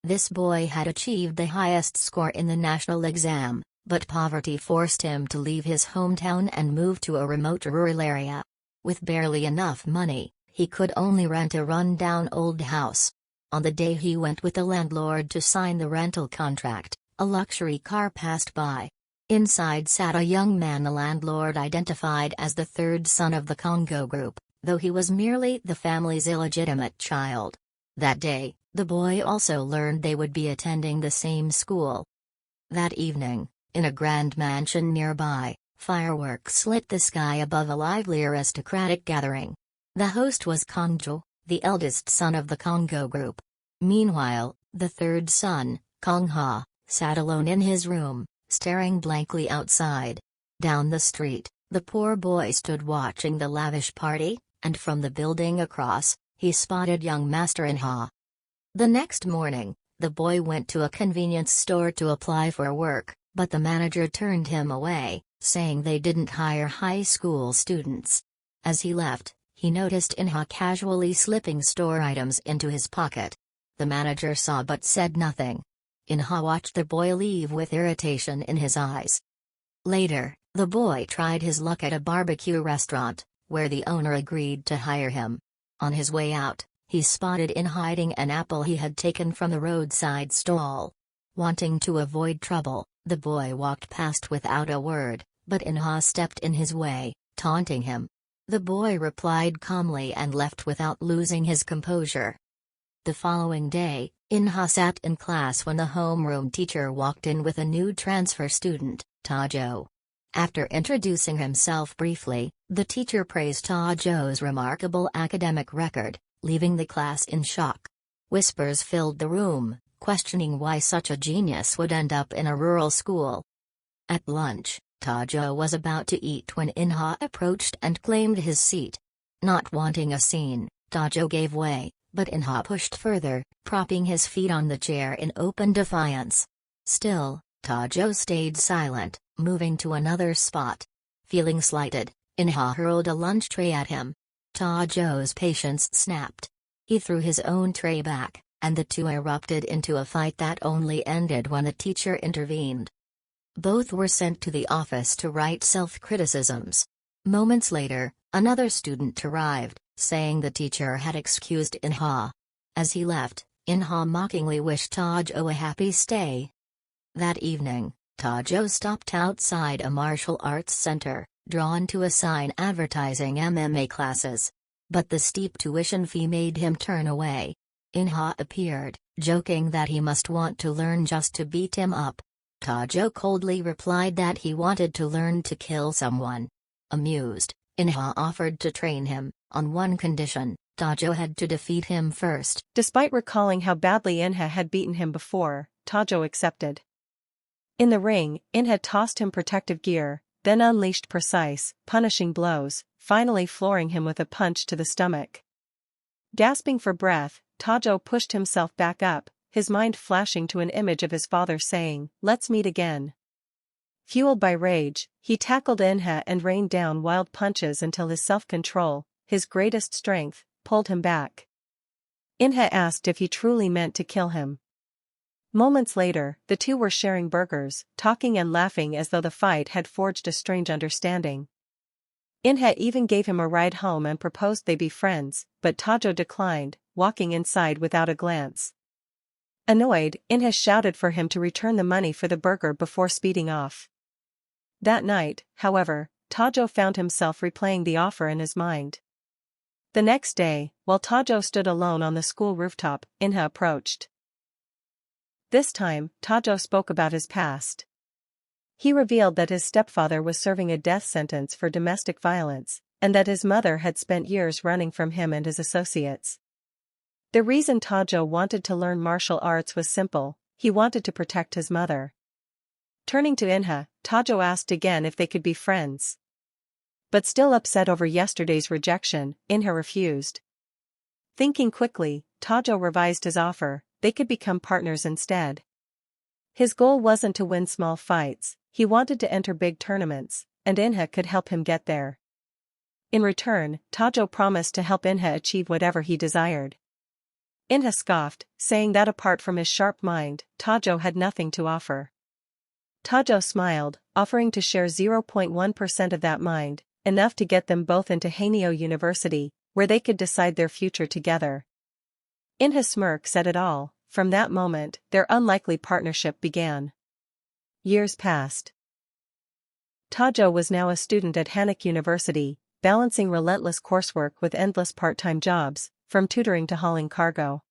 This boy had achieved the highest score in the national exam, but poverty forced him to leave his hometown and move to a remote rural area. With barely enough money, he could only rent a run-down old house. On the day he went with the landlord to sign the rental contract, a luxury car passed by. Inside sat a young man the landlord identified as the third son of the Congo group, though he was merely the family's illegitimate child. That day, the boy also learned they would be attending the same school. That evening, in a grand mansion nearby, fireworks lit the sky above a lively aristocratic gathering. The host was Kongjo, the eldest son of the Congo group. Meanwhile, the third son, Kongha, sat alone in his room, staring blankly outside. Down the street, the poor boy stood watching the lavish party, and from the building across, he spotted young Master Inha. The next morning, the boy went to a convenience store to apply for work, but the manager turned him away, saying they didn't hire high school students. As he left, he noticed Inha casually slipping store items into his pocket. The manager saw but said nothing. Inha watched the boy leave with irritation in his eyes. Later, the boy tried his luck at a barbecue restaurant, where the owner agreed to hire him. On his way out, he spotted Inha hiding an apple he had taken from the roadside stall. Wanting to avoid trouble, the boy walked past without a word, but Inha stepped in his way, taunting him. The boy replied calmly and left without losing his composure. The following day, Inha sat in class when the homeroom teacher walked in with a new transfer student, Tajo. After introducing himself briefly, the teacher praised Tajo's remarkable academic record, leaving the class in shock. Whispers filled the room, questioning why such a genius would end up in a rural school. At lunch, Tajo was about to eat when Inha approached and claimed his seat. Not wanting a scene, Tajo gave way, but Inha pushed further, propping his feet on the chair in open defiance. Still, Tajo stayed silent, moving to another spot. Feeling slighted, Inha hurled a lunch tray at him. Tajo's patience snapped. He threw his own tray back, and the two erupted into a fight that only ended when the teacher intervened. Both were sent to the office to write self-criticisms. Moments later, another student arrived, saying the teacher had excused Inha. As he left, Inha mockingly wished Tajo a happy stay. That evening, Tajo stopped outside a martial arts center, drawn to a sign advertising MMA classes. But the steep tuition fee made him turn away. Inha appeared, joking that he must want to learn just to beat him up. Tajo coldly replied that he wanted to learn to kill someone. Amused, Inha offered to train him, on one condition: Tajo had to defeat him first. Despite recalling how badly Inha had beaten him before, Tajo accepted. In the ring, Inha tossed him protective gear, then unleashed precise, punishing blows, finally flooring him with a punch to the stomach. Gasping for breath, Tajo pushed himself back up, his mind flashing to an image of his father saying, "Let's meet again." Fueled by rage, he tackled Inha and rained down wild punches until his self-control, his greatest strength, pulled him back. Inha asked if he truly meant to kill him. Moments later, the two were sharing burgers, talking and laughing as though the fight had forged a strange understanding. Inha even gave him a ride home and proposed they be friends, but Tajo declined, walking inside without a glance. Annoyed, Inha shouted for him to return the money for the burger before speeding off. That night, however, Tajo found himself replaying the offer in his mind. The next day, while Tajo stood alone on the school rooftop, Inha approached. This time, Tajo spoke about his past. He revealed that his stepfather was serving a death sentence for domestic violence, and that his mother had spent years running from him and his associates. The reason Tajo wanted to learn martial arts was simple: he wanted to protect his mother. Turning to Inha, Tajo asked again if they could be friends. But still upset over yesterday's rejection, Inha refused. Thinking quickly, Tajo revised his offer: they could become partners instead. His goal wasn't to win small fights, he wanted to enter big tournaments, and Inha could help him get there. In return, Tajo promised to help Inha achieve whatever he desired. Inha scoffed, saying that apart from his sharp mind, Tajo had nothing to offer. Tajo smiled, offering to share 0.1% of that mind, enough to get them both into Haneo University, where they could decide their future together. Inha's smirk said it all. From that moment, their unlikely partnership began. Years passed. Tajo was now a student at Hanok University, balancing relentless coursework with endless part-time jobs, from tutoring to hauling cargo.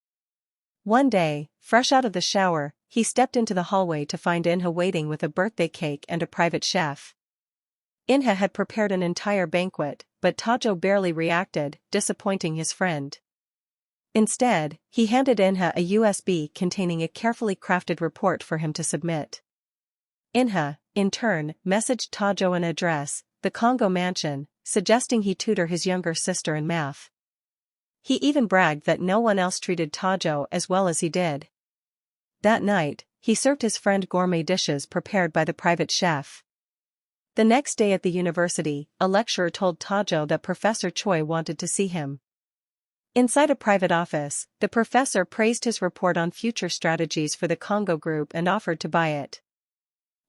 One day, fresh out of the shower, he stepped into the hallway to find Inha waiting with a birthday cake and a private chef. Inha had prepared an entire banquet, but Tajo barely reacted, disappointing his friend. Instead, he handed Inha a USB containing a carefully crafted report for him to submit. Inha, in turn, messaged Tajo an address, the Congo mansion, suggesting he tutor his younger sister in math. He even bragged that no one else treated Tajo as well as he did. That night, he served his friend gourmet dishes prepared by the private chef. The next day at the university, a lecturer told Tajo that Professor Choi wanted to see him. Inside a private office, the professor praised his report on future strategies for the Congo group and offered to buy it.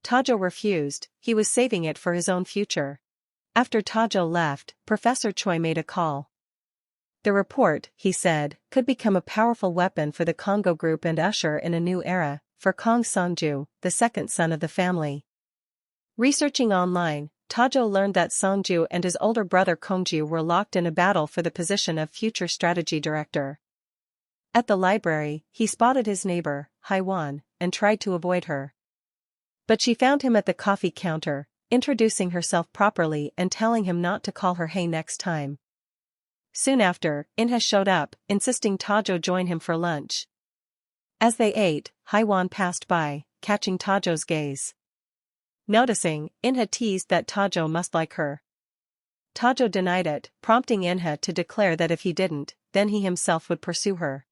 Tajo refused, he was saving it for his own future. After Tajo left, Professor Choi made a call. The report, he said, could become a powerful weapon for the Congo group and usher in a new era, for Kong Songju, the second son of the family. Researching online, Tajo learned that Songju and his older brother Kongju were locked in a battle for the position of future strategy director. At the library, he spotted his neighbor, Haiwan, and tried to avoid her. But she found him at the coffee counter, introducing herself properly and telling him not to call her Hey next time. Soon after, Inha showed up, insisting Tajo join him for lunch. As they ate, Haiwan passed by, catching Tajo's gaze. Noticing, Inha teased that Tajo must like her. Tajo denied it, prompting Inha to declare that if he didn't, then he himself would pursue her.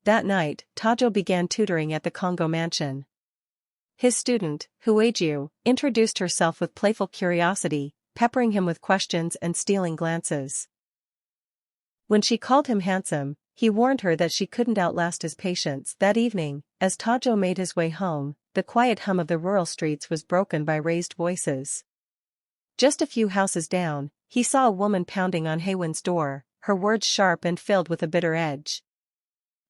That night, Tajo began tutoring at the Congo mansion. His student, Huiju, introduced herself with playful curiosity, peppering him with questions and stealing glances. When she called him handsome, he warned her that she couldn't outlast his patience. That evening, as Tajo made his way home, the quiet hum of the rural streets was broken by raised voices. Just a few houses down, he saw a woman pounding on Haiwan's door, her words sharp and filled with a bitter edge.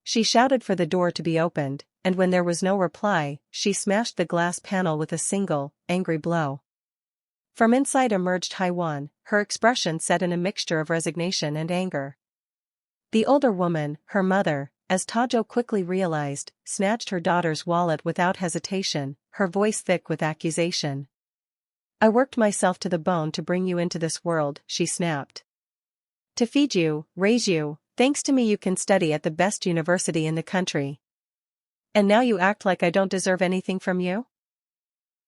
She shouted for the door to be opened, and when there was no reply, she smashed the glass panel with a single, angry blow. From inside emerged Haiwan, her expression set in a mixture of resignation and anger. The older woman, her mother, as Tajo quickly realized, snatched her daughter's wallet without hesitation, her voice thick with accusation. "I worked myself to the bone to bring you into this world," she snapped. "To feed you, raise you, thanks to me you can study at the best university in the country. And now you act like I don't deserve anything from you?"